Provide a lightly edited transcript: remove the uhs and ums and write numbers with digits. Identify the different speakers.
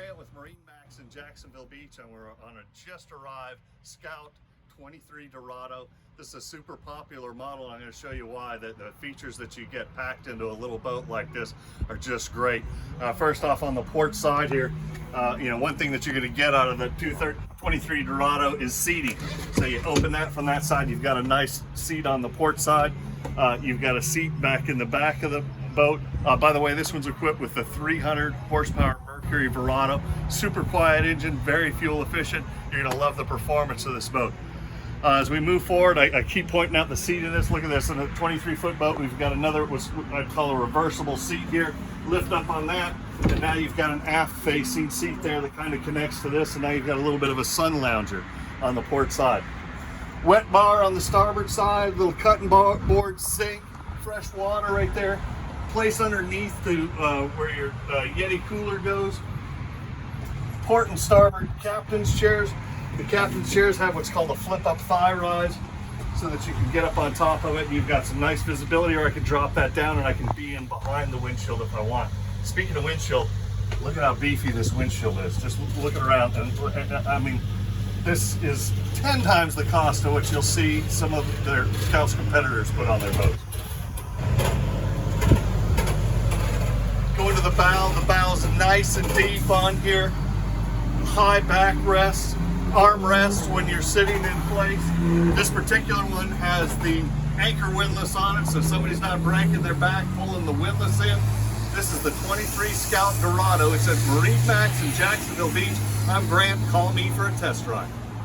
Speaker 1: Grant with MarineMax in Jacksonville Beach, and we're on a just arrived Scout 23 Dorado. This is a super popular model, and I'm going to show you why. The features that you get packed into a little boat like this are just great. First off, on the port side here, one thing that you're going to get out of the 23 Dorado is seating. So you open that from that side, you've got a nice seat on the port side. You've got a seat back in the back of the boat. By the way, this one's equipped with the 300 horsepower Mercury Dorado. Super quiet engine, very fuel efficient. You're going to love the performance of this boat. As we move forward, I keep pointing out the seat in this. Look at this, in a 23-foot boat, we've got another, what I'd call a reversible seat here. Lift up on that, and now you've got an aft-facing seat there that kind of connects to this, and now you've got a little bit of a sun lounger on the port side. Wet bar on the starboard side, little cutting board, sink, fresh water right there. Place underneath to where your Yeti cooler goes. Port and starboard captain's chairs. The captain's chairs have what's called a flip-up thigh rise, so that you can get up on top of it and you've got some nice visibility, or I can drop that down and I can be in behind the windshield if I want. Speaking of windshield, look at how beefy this windshield is. Just looking around, and I mean, this is 10 times the cost of what you'll see some of their Scout's competitors put on their boats. Going to the bow's nice and deep on here. High backrest, armrest when you're sitting in place. This particular one has the anchor windlass on it, so somebody's not breaking their back pulling the windlass in. This is the 23 Scout Dorado. It's at MarineMax in Jacksonville Beach. I'm Grant. Call me for a test drive.